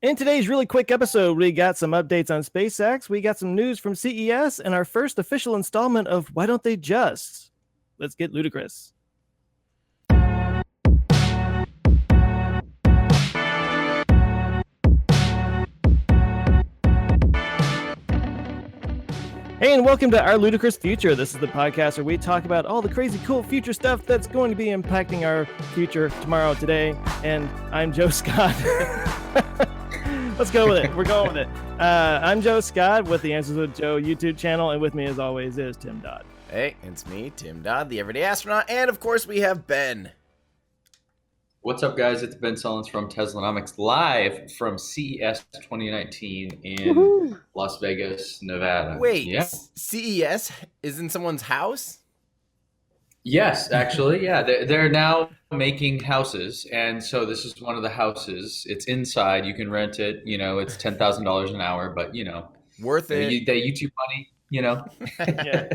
In today's really quick episode, we got some updates on SpaceX, we got some news from CES, and our first official installment of Why Don't They Just? Let's get ludicrous. Hey, and welcome to Our Ludicrous Future. This is the podcast where we talk about all the crazy, cool future stuff that's going to be impacting our future tomorrow, today. And I'm Joe Scott. Let's go with it. We're going with it. I'm Joe Scott with the Answers with Joe YouTube channel, and with me, as always, is Tim Dodd. Hey, it's me, Tim Dodd, the Everyday Astronaut, and of course we have Ben. What's up, guys? It's Ben Sullins from Teslanomics, live from CES 2019 in Las Vegas, Nevada. Wait, yeah. CES is in someone's house? Yes, actually, yeah. They're now making houses, and so this is one of the houses. It's inside. You can rent it. You know, it's $10,000 an hour, but you know, Worth it. That YouTube money. You know. Yeah.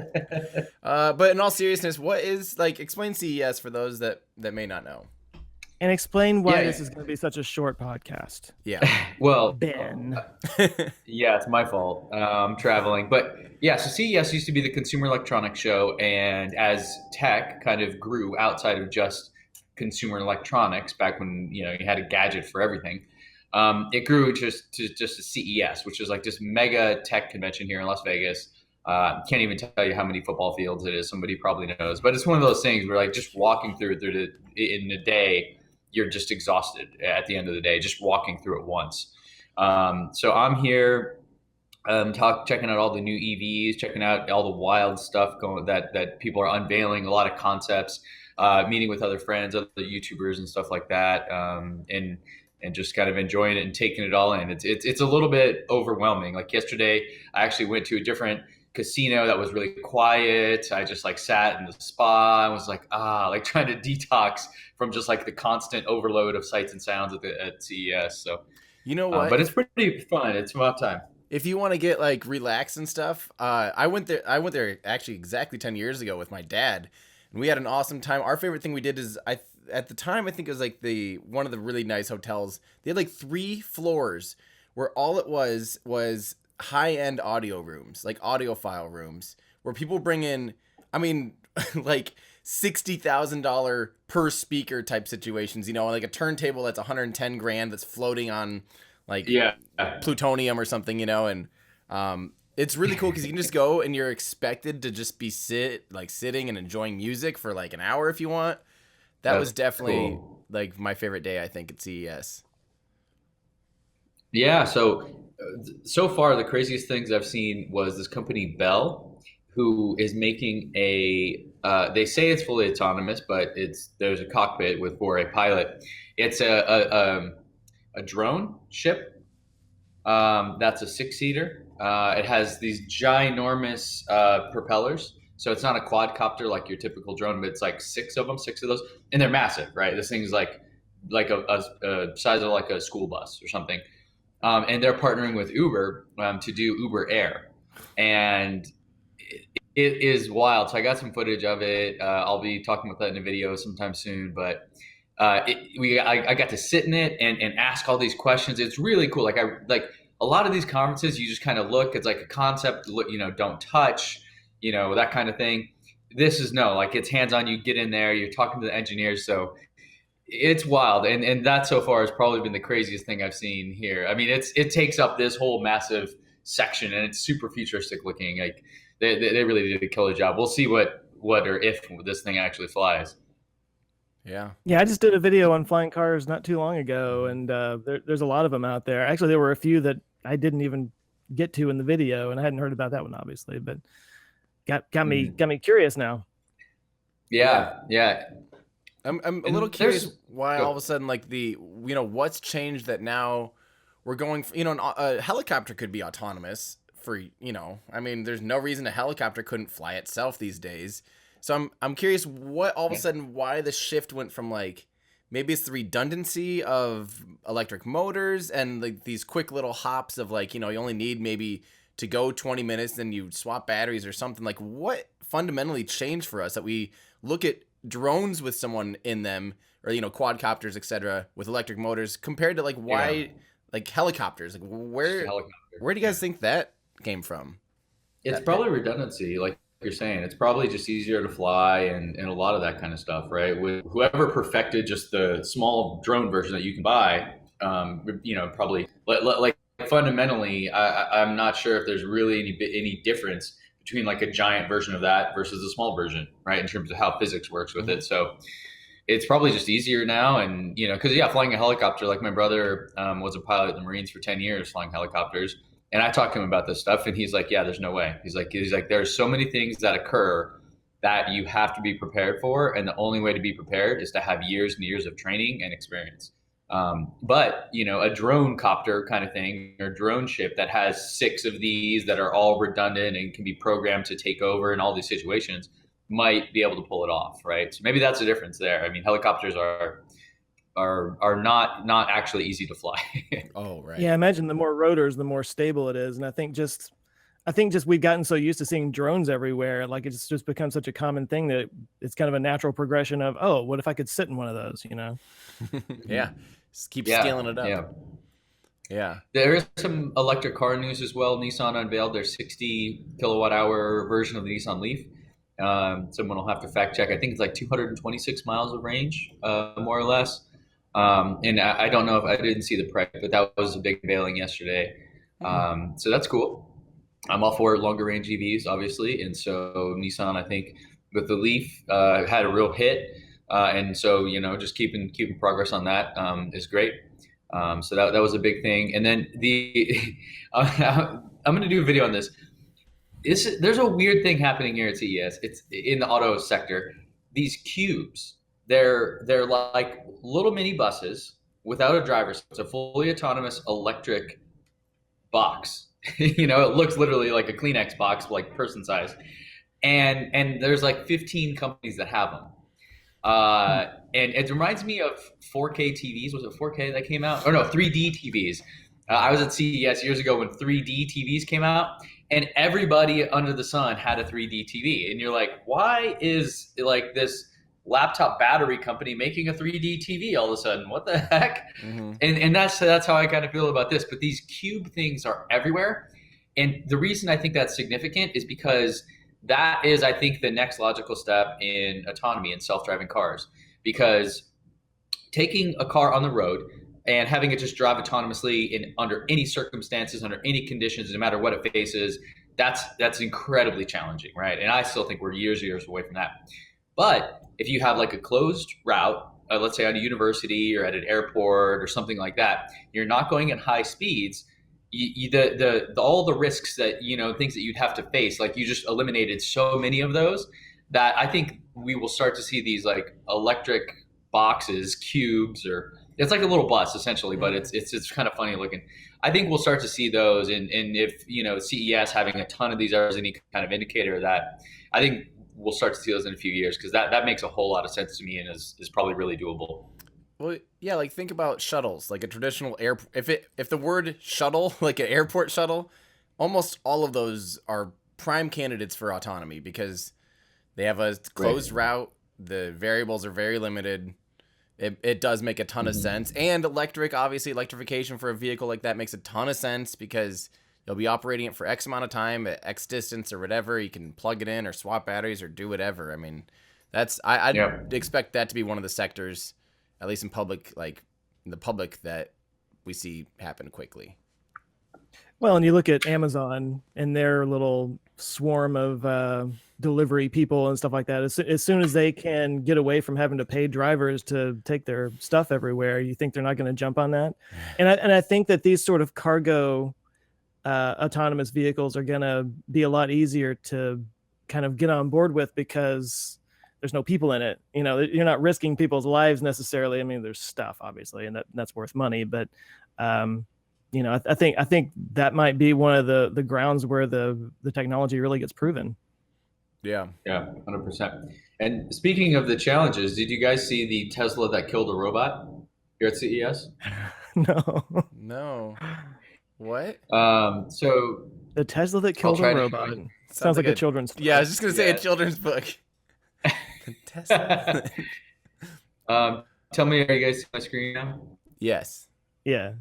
But in all seriousness, what is explain CES for those that may not know. And explain why this is going to be such a short podcast. Yeah. Well, Ben. Yeah, it's my fault. I'm traveling. But yeah, so CES used to be the Consumer Electronics Show. And as tech kind of grew outside of just consumer electronics, back when, you had a gadget for everything, it grew just to a CES, which is like this mega tech convention here in Las Vegas. Can't even tell you how many football fields it is. Somebody probably knows. But it's one of those things where just walking through in a day, you're just exhausted at the end of the day, just walking through it once. So I'm here checking out all the new EVs, checking out all the wild stuff that people are unveiling, a lot of concepts, meeting with other friends, other YouTubers and stuff like that, and just kind of enjoying it and taking it all in. It's a little bit overwhelming. Like yesterday, I actually went to a different casino that was really quiet. I just sat in the spa and was trying to detox from just the constant overload of sights and sounds at CES. So you know what? But it's pretty fun. It's about time. If you want to get relaxed and stuff, I went there actually exactly 10 years ago with my dad, and we had an awesome time. Our favorite thing we did is at the time I think it was one of the really nice hotels. They had 3 floors where all it was high-end audio rooms, audiophile rooms, where people bring in, $60,000 per speaker type situations, a turntable that's $110,000 that's floating on plutonium or something, and it's really cool because you can just go and you're expected to just be sitting and enjoying music for an hour if you want. That's was definitely cool. My favorite day, I think, at CES. Yeah, so far, the craziest things I've seen was this company Bell, who is making they say it's fully autonomous, but there's a cockpit for a pilot. It's a drone ship that's a 6-seater. It has these ginormous propellers. So it's not a quadcopter like your typical drone, but it's 6 of those, and they're massive, right? This thing's like a size of a school bus or something. And they're partnering with Uber to do Uber Air, and it is wild. So I got some footage of it. I'll be talking about that in a video sometime soon. But I got to sit in it and ask all these questions. It's really cool. A lot of these conferences, you just kind of look. It's a concept. Don't touch. That kind of thing. This is it's hands on. You get in there. You're talking to the engineers. So. It's wild, and that so far has probably been the craziest thing I've seen here. I mean, it takes up this whole massive section, and it's super futuristic looking. They really did a killer job. We'll see what or if this thing actually flies. Yeah, I just did a video on flying cars not too long ago, and there's a lot of them out there. Actually, there were a few that I didn't even get to in the video, and I hadn't heard about that one, obviously, but got me curious now. Yeah. I'm a little curious why all of a sudden what's changed that now we're going a helicopter could be autonomous for there's no reason a helicopter couldn't fly itself these days. So I'm curious what all of a sudden why the shift went from maybe it's the redundancy of electric motors and these quick little hops of you only need maybe to go 20 minutes, then you swap batteries or something. What fundamentally changed for us that we look at drones with someone in them, or quadcopters, etc., with electric motors, compared to why like helicopters. Like where do you guys think that came from? It's probably redundancy, like you're saying. It's probably just easier to fly and a lot of that kind of stuff, right? With whoever perfected just the small drone version that you can buy, probably like fundamentally, I'm not sure if there's really any difference between like a giant version of that versus a small version, right? In terms of how physics works with it. So it's probably just easier now. And, because flying a helicopter, like my brother was a pilot in the Marines for 10 years flying helicopters. And I talked to him about this stuff and he's like, yeah, there's no way. He's like, there's so many things that occur that you have to be prepared for. And the only way to be prepared is to have years and years of training and experience. But a drone copter kind of thing or drone ship that has 6 of these that are all redundant and can be programmed to take over in all these situations might be able to pull it off, right? So maybe that's the difference there. I mean, helicopters are not actually easy to fly. Oh, right. Yeah, I imagine the more rotors, the more stable it is. And I think just we've gotten so used to seeing drones everywhere, like it's just become such a common thing that it's kind of a natural progression of, oh, what if I could sit in one of those, Yeah. Just keep scaling it up. Yeah. There is some electric car news as well. Nissan unveiled their 60 kilowatt hour version of the Nissan Leaf. Someone will have to fact check. I think it's like 226 miles of range, more or less. And I don't know if I didn't see the price, but that was a big unveiling yesterday. So that's cool. I'm all for longer range EVs, obviously. And so Nissan, I think with the Leaf, had a real hit. And so, just keeping progress on that is great. So that was a big thing. And then I'm going to do a video on this. There's a weird thing happening here at CES. It's in the auto sector. These cubes, they're like little mini buses without a driver. So it's a fully autonomous electric box. It looks literally like a Kleenex box, like person size. And there's like 15 companies that have them. And it reminds me of 4K TVs. Was it 4K that came out? Or no, 3D TVs. I was at CES years ago when 3D TVs came out, and everybody under the sun had a 3D TV. And you're like, why is like this laptop battery company making a 3D TV all of a sudden? What the heck? Mm-hmm. And that's how I kind of feel about this. But these cube things are everywhere. And the reason I think that's significant is because that is, I think, the next logical step in autonomy and self-driving cars. Because taking a car on the road and having it just drive autonomously under any circumstances, under any conditions, no matter what it faces, that's incredibly challenging, right? And I still think we're years away from that. But if you have like a closed route, let's say on a university or at an airport or something like that, you're not going at high speeds. All the risks that things that you'd have to face, like you just eliminated so many of those that I think we will start to see these like electric boxes, cubes, or it's like a little bus essentially, but it's kind of funny looking. I think we'll start to see those, and if CES having a ton of these as any kind of indicator of that, I think we'll start to see those in a few years, because that makes a whole lot of sense to me and is probably really doable. Well, yeah, like think about shuttles, like a traditional if the word shuttle, like an airport shuttle, almost all of those are prime candidates for autonomy because they have a closed route. The variables are very limited. It does make a ton of sense. And electrification for a vehicle like that makes a ton of sense because you'll be operating it for X amount of time at X distance or whatever. You can plug it in or swap batteries or do whatever. I mean, I'd expect that to be one of the sectors, at least in the public, that we see happen quickly. Well, and you look at Amazon and their little swarm of delivery people and stuff like that. As soon as they can get away from having to pay drivers to take their stuff everywhere, you think they're not going to jump on that? And I think that these sort of cargo autonomous vehicles are going to be a lot easier to kind of get on board with because there's no people in it. You're not risking people's lives necessarily. I mean, there's stuff obviously, and that's worth money, but I think that might be one of the grounds where the technology really gets proven. Yeah, 100%. And speaking of the challenges, did you guys see the Tesla that killed a robot here at CES? No. What? So the Tesla that killed a robot sounds like a children's book. Yeah, I was just gonna say a children's book. Tesla. Tell me, are you guys seeing my screen now? Yes. Yeah.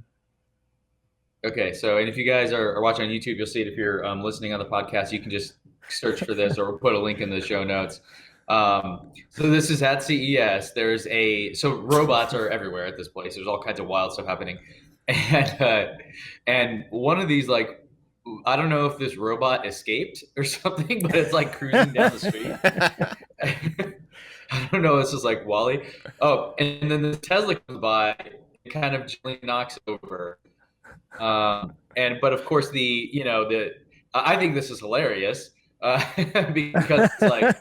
Okay, so and if you guys are watching on YouTube, you'll see it. If you're listening on the podcast, you can just search for this or put a link in the show notes. So this is at CES. So robots are everywhere at this place. There's all kinds of wild stuff happening, and one of these, like, I don't know if this robot escaped or something, but it's like cruising down the street. I don't know. This is like Wally. Oh, and then the Tesla comes by, and kind of gently knocks over. But of course I think this is hilarious because it's like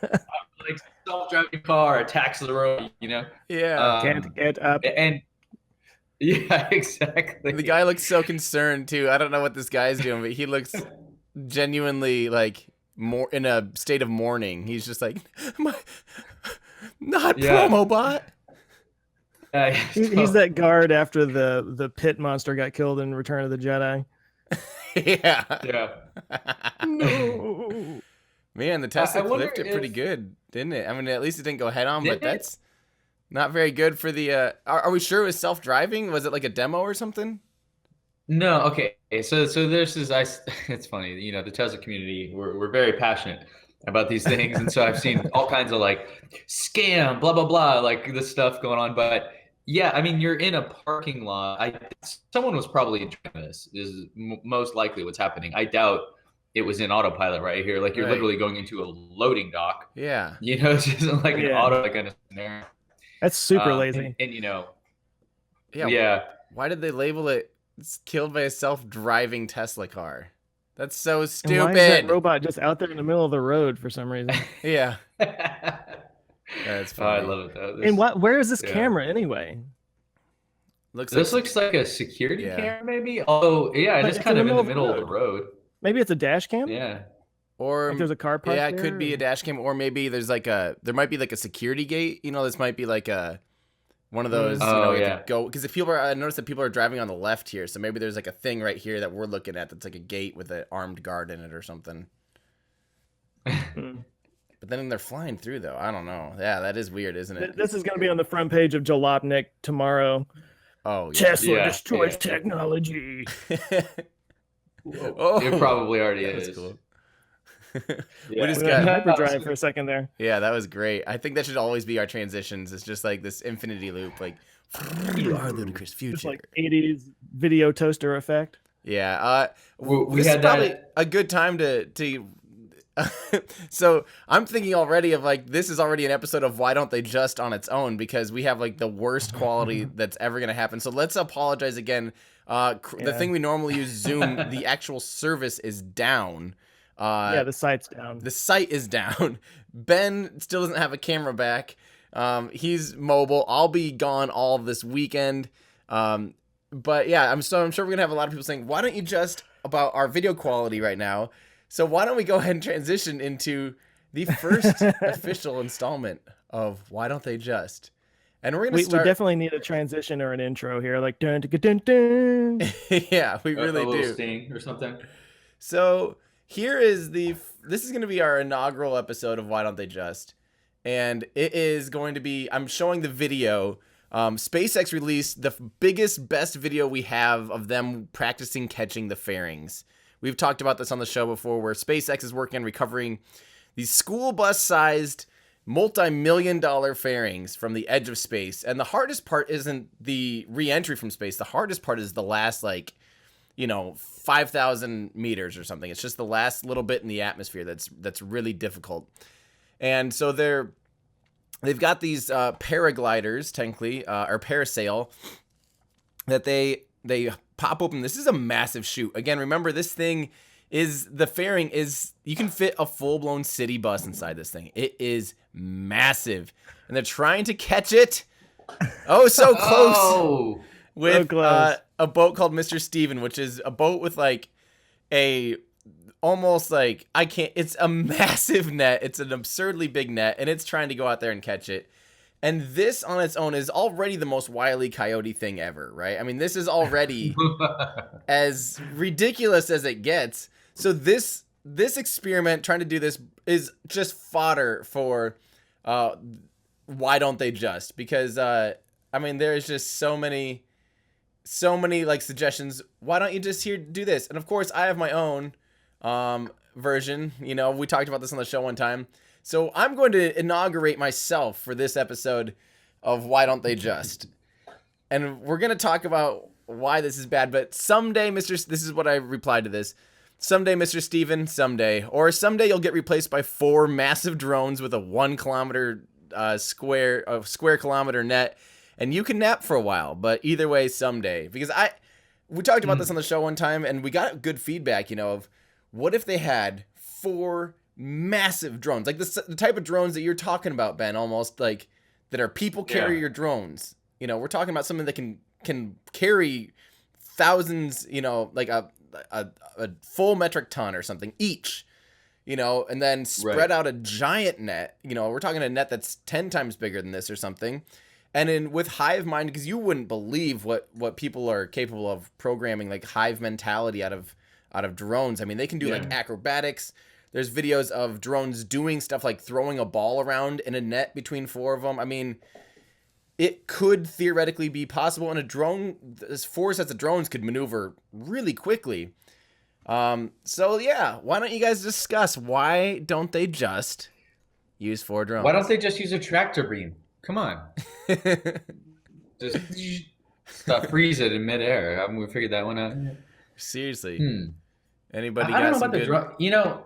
self-driving car attacks the road, Yeah, can't get up. And yeah, exactly. The guy looks so concerned too. I don't know what this guy's doing, but he looks genuinely like more in a state of mourning. He's just like, not promo bot. He's that guard after the pit monster got killed in Return of the Jedi. Yeah. No. Man, the Tesla clipped it pretty good, didn't it? I mean, at least it didn't go head on, but that's not very good for the. Are we sure it was self-driving? Was it like a demo or something? No. Okay. So this is It's funny, the Tesla community. We're very passionate about these things, and so I've seen all kinds of like scam, blah blah blah, like this stuff going on, but. Yeah, I mean, you're in a parking lot. Someone was probably driving this. Is most likely what's happening. I doubt it was in autopilot right here. Like you're literally going into a loading dock. Yeah, this isn't like an auto kind of scenario. That's super lazy. And yeah. Why did they label it? It's killed by a self-driving Tesla car. That's so stupid. And why is that robot just out there in the middle of the road for some reason? Yeah. That's funny. I love it though. And where is this camera anyway? This looks like a security camera, maybe. Oh, yeah, it's kind of in the middle of the road. Maybe it's a dash cam. Yeah. Or like there's a car parked there, it could be a dash cam, or maybe there might be like a security gate. This might be like one of those. Go because I noticed that people are driving on the left here, so maybe there's like a thing right here that we're looking at that's like a gate with an armed guard in it or something. But then they're flying through, though. I don't know. Yeah, that is weird, isn't it? This is going to be on the front page of Jalopnik tomorrow. Oh, yeah. Tesla destroys technology. It probably already is. Cool. We just got hyperdrive for a second there. Yeah, that was great. I think that should always be our transitions. It's just like this infinity loop, like our ludicrous future. Just like 80s video toaster effect. Yeah. We had probably that. A good time to so I'm thinking already of like this is already an episode of Why Don't They Just on its own, because we have like the worst quality that's ever going to happen. So let's apologize again. The thing we normally use, Zoom, the actual service is down. The site's down. The site is down. Ben still doesn't have a camera back. He's mobile. I'll be gone all this weekend. But yeah, I'm sure we're gonna have a lot of people saying, "Why don't you just about our video quality right now?" So why don't we go ahead and transition into the first official installment of Why Don't They Just? And we're gonna start. We definitely need a transition or an intro here, like dun dun dun dun. Yeah, we really do. A little sting or something. So here is this is going to be our inaugural episode of Why Don't They Just? And it is going to be, I'm showing the video. SpaceX released the biggest, best video we have of them practicing catching the fairings. We've talked about this on the show before, where SpaceX is working on recovering these school bus-sized, multi-million-dollar fairings from the edge of space. And the hardest part isn't the re-entry from space. The hardest part is the last, 5,000 meters or something. It's just the last little bit in the atmosphere that's really difficult. And so they've got these paragliders, technically, or parasail, that they pop open. This is a massive chute. Again, remember, this thing the fairing is, you can fit a full-blown city bus inside this thing. It is massive. And they're trying to catch it. Oh, so close. Oh. With so close. A boat called Mr. Steven, which is a boat with it's a massive net. It's an absurdly big net, and it's trying to go out there and catch it. And this on its own is already the most Wile E. Coyote thing ever, right? I mean, this is already as ridiculous as it gets. So this experiment, trying to do this, is just fodder for Why Don't They Just? Because, there's just so many so many like suggestions. Why don't you just do this? And of course, I have my own version. You know, we talked about this on the show one time. So I'm going to inaugurate myself for this episode of Why Don't They Just? And we're going to talk about why this is bad. But someday, this is what I replied to this. Someday, Mr. Steven, someday. Or someday you'll get replaced by 4 massive drones with a 1 kilometer square kilometer net. And you can nap for a while. But either way, someday. Because we talked about this on the show one time. And we got good feedback, you know, of what if they had 4 massive drones, like the type of drones that you're talking about, Ben, almost like that are people carrier drones. You know, we're talking about something that can carry thousands, you know, like a full metric ton or something each, you know, and then spread out a giant net. You know, we're talking a net that's 10 times bigger than this or something. And with hive mind, because you wouldn't believe what people are capable of programming, like hive mentality out of drones. I mean, they can do like acrobatics. There's videos of drones doing stuff like throwing a ball around in a net between 4 of them. I mean, it could theoretically be possible. And 4 sets of drones could maneuver really quickly. So yeah, why don't you guys discuss why don't they just use 4 drones? Why don't they just use a tractor beam? Come on. Just freeze it in midair. Haven't we figured that one out? Seriously. Anybody I got don't know some about the good... drone. You know,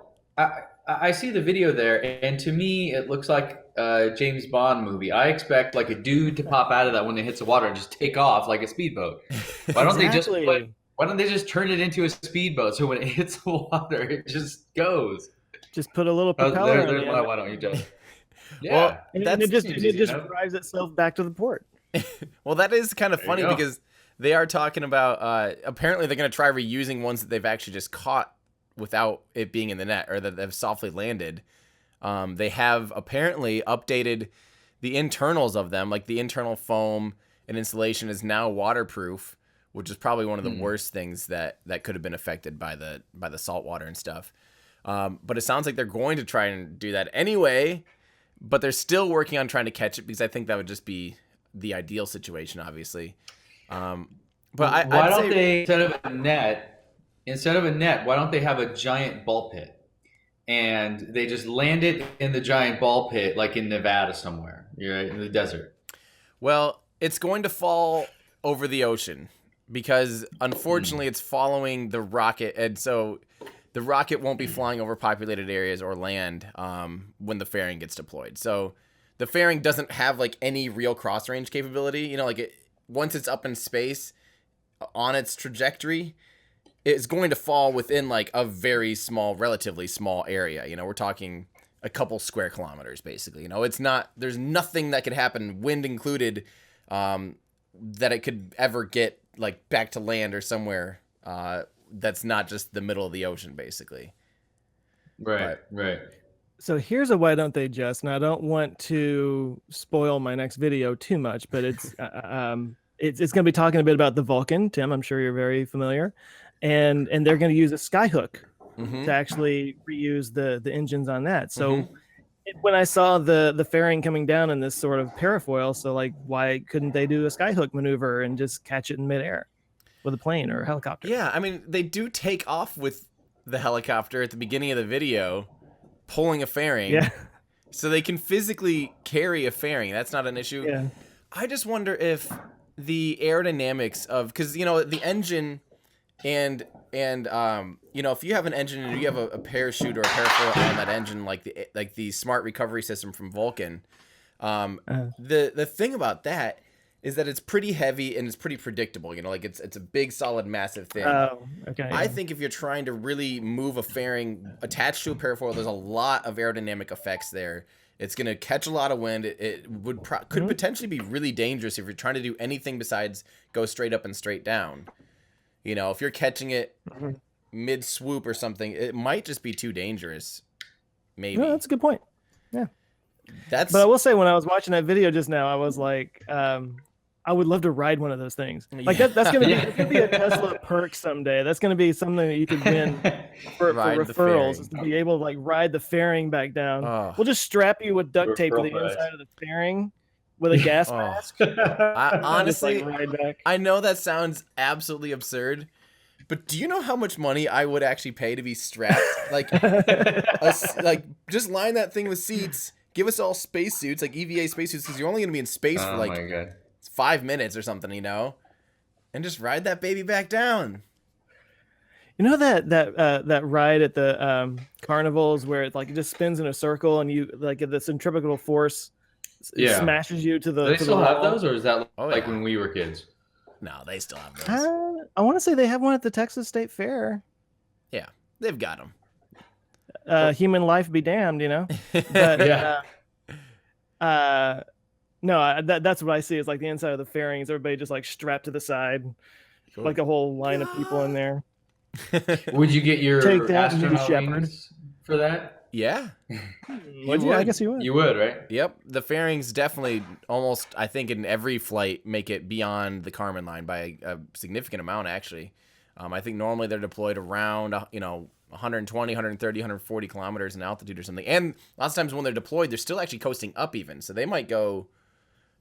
I see the video there, and to me, it looks like a James Bond movie. I expect like a dude to pop out of that when it hits the water and just take off like a speedboat. Why don't Why don't they just turn it into a speedboat so when it hits the water, it just goes? Just put a little propeller on it. Why don't you just? Yeah, well, and it just drives itself back to the port. Well, that is kind of funny because they are talking about apparently they're going to try reusing ones that they've actually just caught without it being in the net or that they've softly landed. They have apparently updated the internals of them, like the internal foam and insulation is now waterproof, which is probably one of the worst things that could have been affected by the salt water and stuff. But it sounds like they're going to try and do that anyway, but they're still working on trying to catch it because I think that would just be the ideal situation, obviously. But why don't they instead of a net, why don't they have a giant ball pit? And they just land it in the giant ball pit, like in Nevada somewhere, right, in the desert. Well, it's going to fall over the ocean because, unfortunately, it's following the rocket. And so the rocket won't be flying over populated areas or land when the fairing gets deployed. So the fairing doesn't have, like, any real cross-range capability. You know, like, once it's up in space on its trajectory, it's going to fall within like a very small, relatively small area. You know, we're talking a couple square kilometers, basically. You know, there's nothing that could happen, wind included, that it could ever get like back to land or somewhere that's not just the middle of the ocean, basically. Right. So here's a why don't they just, and I don't want to spoil my next video too much, but it's going to be talking a bit about the Vulcan. Tim, I'm sure you're very familiar. And they're going to use a skyhook to actually reuse the engines on that. So when I saw the fairing coming down in this sort of parafoil, so like why couldn't they do a skyhook maneuver and just catch it in midair with a plane or a helicopter? Yeah, I mean they do take off with the helicopter at the beginning of the video, pulling a fairing. Yeah. So they can physically carry a fairing. That's not an issue. Yeah. I just wonder if the aerodynamics of, because you know the engine. And you know, if you have an engine and you have a parachute or a parafoil on that engine, like the smart recovery system from Vulcan, the thing about that is that it's pretty heavy and it's pretty predictable. You know, like it's a big, solid, massive thing. Oh, okay. I think if you're trying to really move a fairing attached to a parafoil, there's a lot of aerodynamic effects there. It's going to catch a lot of wind. It could potentially be really dangerous if you're trying to do anything besides go straight up and straight down. You know, if you're catching it mid swoop or something, it might just be too dangerous. Maybe. No, that's a good point. Yeah. But I will say, when I was watching that video just now, I was like, I would love to ride one of those things. Like that's gonna be a Tesla perk someday. That's gonna be something that you could win for referrals, is to be able to like ride the fairing back down. We'll just strap you with duct tape to the inside of the fairing. with a gas Oh. mask. I, honestly, Just, like, ride back. I know that sounds absolutely absurd, but do you know how much money I would actually pay to be strapped? Like, just line that thing with seats. Give us all spacesuits, like EVA spacesuits, because you're only gonna be in space for like 5 minutes or something, and just ride that baby back down. You know that ride at the carnivals where it just spins in a circle and you the centrifugal force smashes you to the. Do they to still the have wall? those, or is that when we were kids? No, they still have those. I want to say they have one at the Texas State Fair. Yeah, they've got them. Human life be damned, But, no, that's what I see is like the inside of the fairings. Everybody just like strapped to the side, Cool. like a whole line of people in there. Would you get your Take that, astronaut Shepherd. wings for that? Yeah. Would you? I guess you would. You would, right? Yep. The fairings definitely almost, I think, in every flight make it beyond the Kármán line by a significant amount, actually. I think normally they're deployed around, 120, 130, 140 kilometers in altitude or something. And lots of times when they're deployed, they're still actually coasting up even. So they might go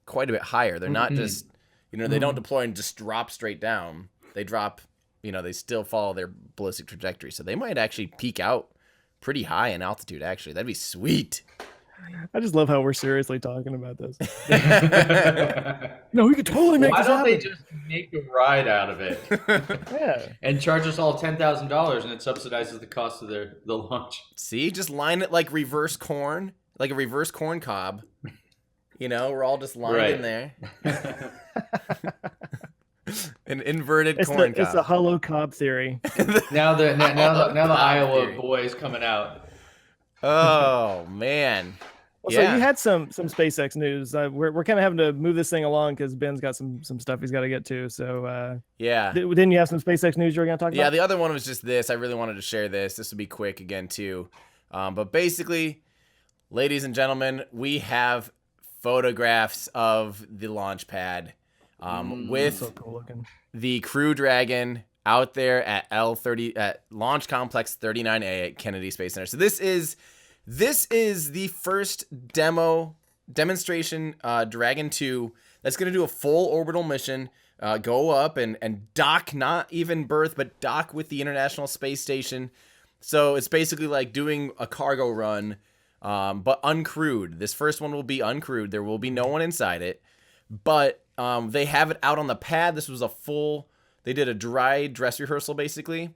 quite a bit higher. They're not just, they don't deploy and just drop straight down. They drop, they still follow their ballistic trajectory. So they might actually peak out pretty high in altitude, actually. That'd be sweet. I just love how we're seriously talking about this. No, we could totally make this happen. Why don't they just make a ride out of it? Yeah. And charge us all $10,000 and it subsidizes the cost of the launch. See, just line it like reverse corn, like a reverse corn cob. We're all just lined in there. An inverted corn cob. It's a hollow cob theory. now the Iowa boys coming out. Oh man. Well, so you had some SpaceX news. We're kind of having to move this thing along because Ben's got some stuff he's got to get to. So yeah. Didn't you have some SpaceX news you were going to talk about? Yeah, the other one was just this. I really wanted to share this. This will be quick again too. But basically, ladies and gentlemen, we have photographs of the launch pad with so cool looking. The Crew Dragon out there at L30 at Launch Complex 39A at Kennedy Space Center. So this is the first demonstration Dragon 2 that's going to do a full orbital mission, go up and dock, not even berth, but dock with the International Space Station. So it's basically like doing a cargo run, but uncrewed. This first one will be uncrewed. There will be no one inside it, but they have it out on the pad. This was they did a dry dress rehearsal, basically,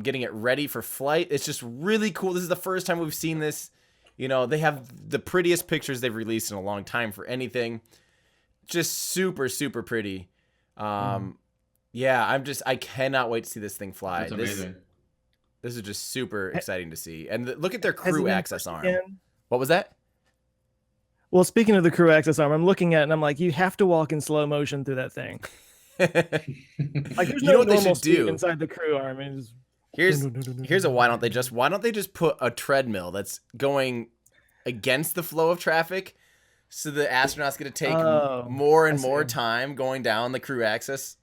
getting it ready for flight. It's just really cool. This is the first time we've seen this. They have the prettiest pictures they've released in a long time for anything. Just super, super pretty. Yeah, I cannot wait to see this thing fly. That's amazing. This is just super exciting to see. And look at their crew access arm. What was that? Well, speaking of the crew access arm, I'm looking at it and I'm like, you have to walk in slow motion through that thing. Like, there's no normal speed inside the crew arm. Here's a why don't they just put a treadmill that's going against the flow of traffic, so the astronauts get to take more and more time going down the crew access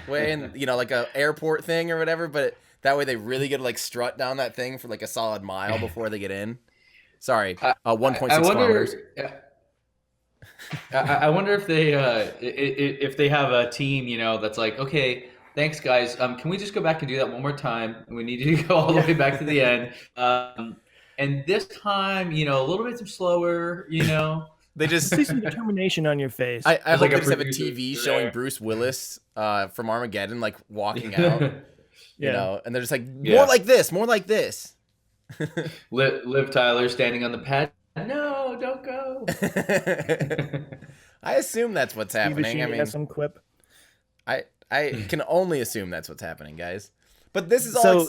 way, and like a airport thing or whatever. But that way they really get to like strut down that thing for like a solid mile before they get in. Sorry, 1.6 kilometers. I wonder if they have a team, that's like, okay, thanks guys. Can we just go back and do that one more time? We need you to go all the way back to the end. And this time, a little bit slower, They just see some determination on your face. I hope they just have a TV showing Bruce Willis from Armageddon, like walking out, and they're just like, more like this. Liv Tyler standing on the pad. No, don't go. I assume that's what's happening. I mean, has some quip. I can only assume that's what's happening, guys. But this is all.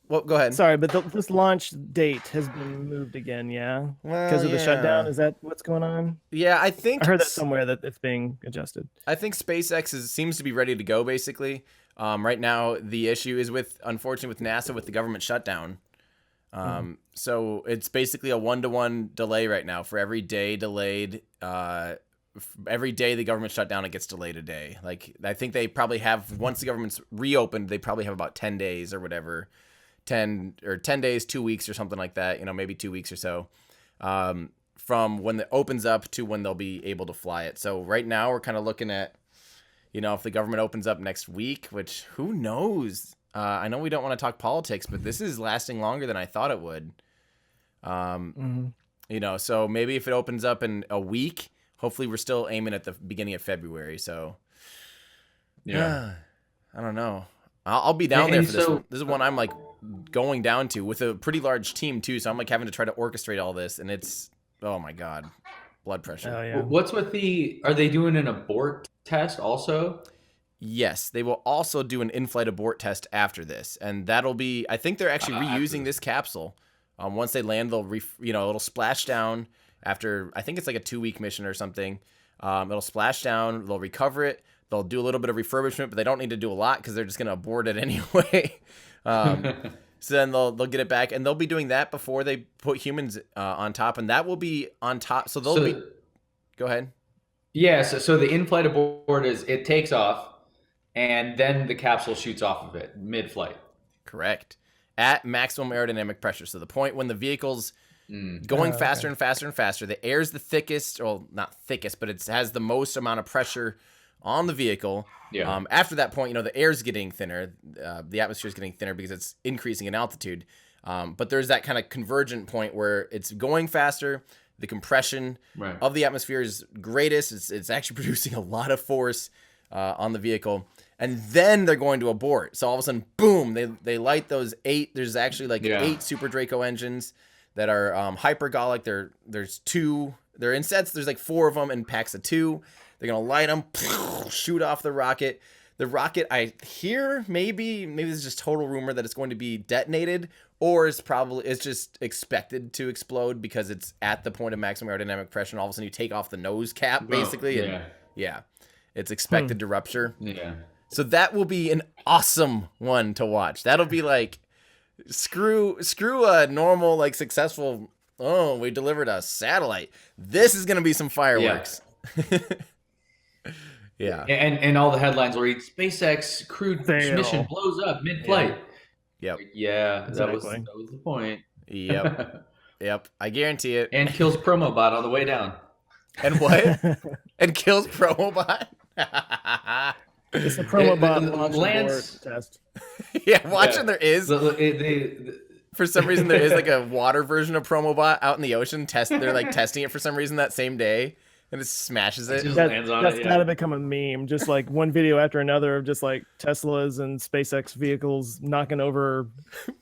Well, go ahead. Sorry, but this launch date has been moved again, yeah? Because of the shutdown? Is that what's going on? Yeah, I heard that somewhere that it's being adjusted. I think SpaceX seems to be ready to go, basically. Right now, the issue is unfortunately, with NASA, with the government shutdown. So it's basically a 1-to-1 delay right now. For every day delayed, every day the government shut down, it gets delayed a day. Like, I think they probably have, once the government's reopened, they probably have about 10 days or10 days, 2 weeks or something like that, maybe 2 weeks or so, from when it opens up to when they'll be able to fly it. So right now we're kind of looking at, if the government opens up next week, which who knows? I know we don't want to talk politics, but this is lasting longer than I thought it would. So maybe if it opens up in a week, hopefully we're still aiming at the beginning of February. So I don't know. I'll be down there for this one. This is one I'm like going down to with a pretty large team too. So I'm like having to try to orchestrate all this, and it's, oh my God, blood pressure. Oh, yeah. What's with are they doing an abort test also? Yes, they will also do an in-flight abort test after this, and that'll be, I think they're actually reusing this capsule. Once they land, they'll it'll splash down after, I think it's like a 2-week mission or something. It'll splash down, they'll recover it, they'll do a little bit of refurbishment, but they don't need to do a lot because they're just going to abort it anyway. So then they'll get it back, and they'll be doing that before they put humans on top, and that will be on top. So they'll be. Go ahead. Yeah. So the in-flight abort is it takes off, and then the capsule shoots off of it mid-flight. Correct. At maximum aerodynamic pressure. So the point when the vehicle's going faster and faster and faster, the air's the thickest, well, not thickest, but it has the most amount of pressure on the vehicle. Yeah. After that point, the air's getting thinner, the atmosphere's getting thinner because it's increasing in altitude. But there's that kind of convergent point where it's going faster. The compression of the atmosphere is greatest. It's actually producing a lot of force on the vehicle. And then they're going to abort. So all of a sudden, boom, they light those 8. There's actually 8 Super Draco engines that are hypergolic. There's 2. They're in sets. There's 4 of them in packs of 2. They're going to light them, shoot off the rocket. The rocket, I hear, maybe this is just total rumor that it's going to be detonated, or it's just expected to explode because it's at the point of maximum aerodynamic pressure, and all of a sudden you take off the nose cap, basically. It's expected to rupture. Yeah. So that will be an awesome one to watch. That'll be screw a normal, successful, we delivered a satellite. This is going to be some fireworks. Yeah. And all the headlines will read, SpaceX Crew mission blows up mid-flight. Yep. Yeah, exactly. that was the point. Yep. Yep. I guarantee it. And kills Promobot on the way down. And what? And kills Promobot? It's a Promobot launch abort test. Yeah, watching there is. For some reason, there is a water version of Promobot out in the ocean. They're testing it for some reason that same day. And it smashes it. That's gotta become a meme. Just one video after another of just Teslas and SpaceX vehicles knocking over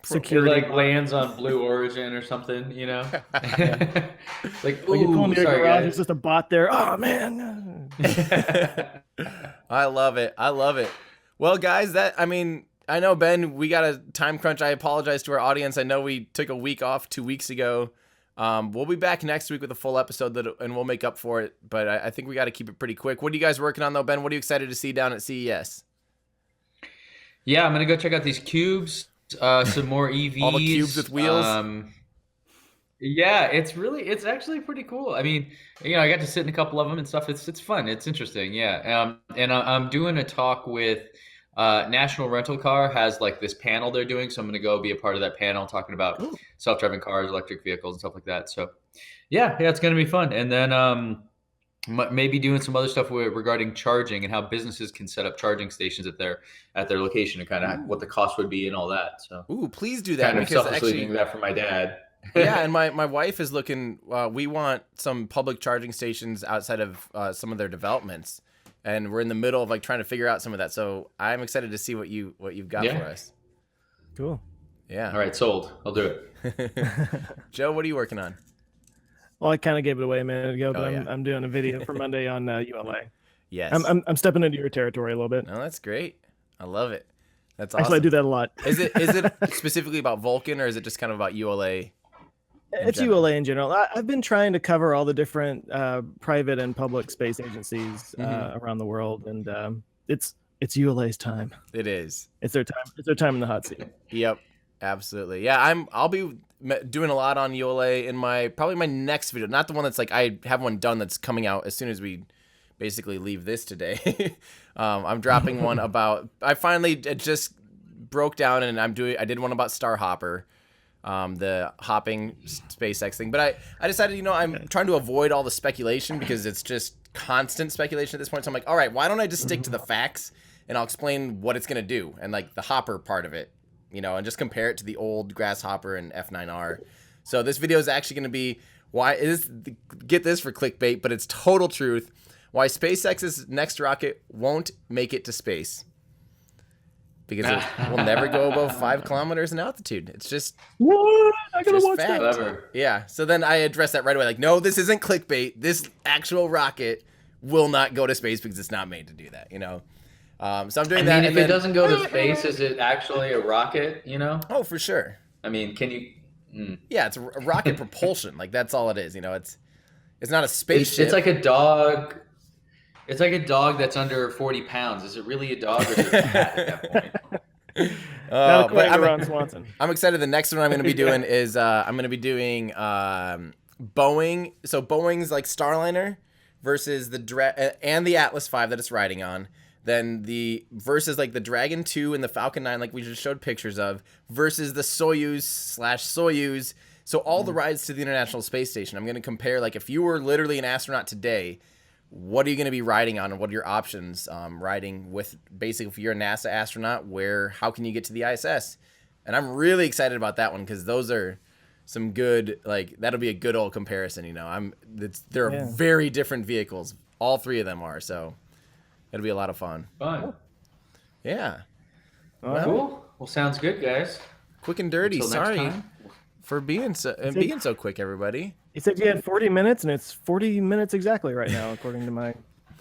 security. It lands on Blue Origin or something, you pull into your garage, it's just a bot there. Oh man. I love it. Well, guys, I know, Ben, we got a time crunch. I apologize to our audience. I know we took a week off 2 weeks ago. We'll be back next week with a full episode and we'll make up for it. But I think we got to keep it pretty quick. What are you guys working on though, Ben? What are you excited to see down at CES? Yeah, I'm going to go check out these cubes, some more EVs. All the cubes with wheels. Yeah, it's actually pretty cool. I mean, I got to sit in a couple of them and stuff. It's fun. It's interesting. Yeah. And I'm doing a talk with National Rental Car has this panel they're doing, so I'm going to go be a part of that panel talking about self-driving cars, electric vehicles, and stuff like that. So, yeah, it's going to be fun. And then maybe doing some other stuff regarding charging and how businesses can set up charging stations at their location and kind of what the cost would be and all that. So, please do that. Kind of selfishly doing that for my dad. Yeah, and my wife is looking. We want some public charging stations outside of some of their developments. And we're in the middle of trying to figure out some of that. So I'm excited to see what you've got for us. Cool. Yeah. All right, sold. I'll do it. Joe, what are you working on? Well, I kind of gave it away a minute ago, but I'm doing a video for Monday on ULA. Yes. I'm stepping into your territory a little bit. Oh, that's great. I love it. That's awesome. Actually, I do that a lot. Is it specifically about Vulcan, or is it just kind of about ULA? It's ULA in general. I've been trying to cover all the different private and public space agencies around the world, and it's ULA's time. It is. It's their time. It's their time in the hot seat. Yep, absolutely. Yeah, I'll be doing a lot on ULA in probably my next video. Not the one that's I have one done that's coming out as soon as we basically leave this today. I'm dropping one about. I finally just broke down and I did one about Starhopper. the hopping SpaceX thing. But I decided, I'm trying to avoid all the speculation because it's just constant speculation at this point. So I'm like, all right, why don't I just stick to the facts and I'll explain what it's going to do and like the hopper part of it, and just compare it to the old Grasshopper and F9R. So this video is actually going to be get this for clickbait, but it's total truth. Why SpaceX's next rocket won't make it to space. Because it will never go above 5 kilometers in altitude. It's just what? I gotta watch fact. Clever. Yeah. So then I addressed that right away. Like, no, this isn't clickbait. This actual rocket will not go to space because it's not made to do that. So I'm doing that. I mean, if it doesn't go to space, is it actually a rocket? Oh, for sure. I mean, can you? Yeah, it's a rocket propulsion. Like that's all it is. It's not a spaceship. It's like a dog. It's like a dog that's under 40 pounds. Is it really a dog or is it a cat at that point? Not according to Ron Swanson. I'm excited. The next one I'm going to be doing is I'm going to be doing Boeing. So Boeing's like Starliner versus the and the Atlas V that it's riding on. Then versus like the Dragon 2 and the Falcon 9, like we just showed pictures of, versus the Soyuz. So all the rides to the International Space Station. I'm going to compare, like, if you were literally an astronaut today, what are you going to be riding on, and what are your options riding with? Basically, if you're a NASA astronaut, how can you get to the ISS? And I'm really excited about that one because those are some good, like, that'll be a good old comparison. They're very different vehicles. All three of them are, so it'll be a lot of fun. Fun. Yeah. Cool. Well, sounds good, guys. Quick and dirty. Until Sorry next time. for being so quick, everybody. You said you had 40 minutes, and it's 40 minutes exactly right now, according to my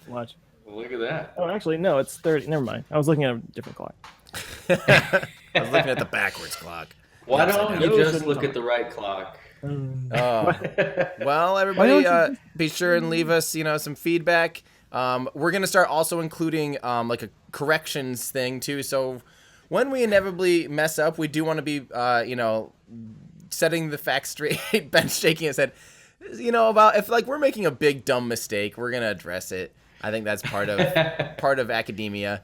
watch. Well, look at that. Oh, actually, no, it's 30. Never mind. I was looking at a different clock. I was looking at the backwards clock. Why don't you just look at the right clock? Well, everybody, be sure and leave us, some feedback. We're gonna start also including like a corrections thing too. So when we inevitably mess up, we do want to be, setting the facts straight. Ben's shaking his head. About if like we're making a big dumb mistake, we're gonna address it. I think that's part of academia.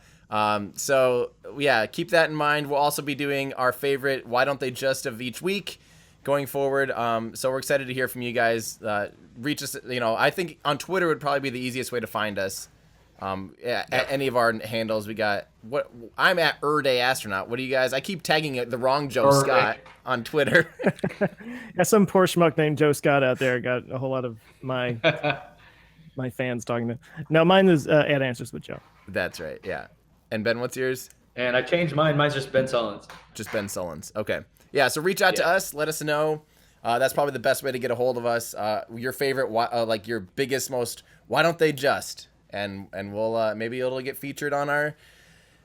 So yeah, keep that in mind. We'll also be doing our favorite "Why Don't They Just" of each week going forward. So we're excited to hear from you guys. Reach us. I think on Twitter would probably be the easiest way to find us. At any of our handles, we got I'm at Day Astronaut. What do you guys? I keep tagging the wrong Joe Scott on Twitter. Yeah, some poor schmuck named Joe Scott out there got a whole lot of my fans talking to. No, mine is at Answers with Joe. That's right. Yeah. And Ben, what's yours? And I changed mine. Mine's just Ben Sullins. Just Ben Sullins. Okay. Yeah. So reach out to us. Let us know. That's probably the best way to get a hold of us. Your favorite, like your biggest, most. Why don't they just? And we'll maybe it'll get featured on our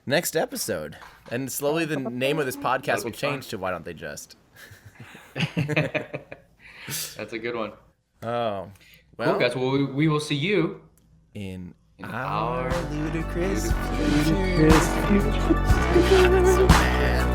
next episode. And slowly the name of this podcast will change to Why Don't They Just? That's a good one. Oh, well, cool, guys. Well, we will see you in our ludicrous Ludicrous future. So bad.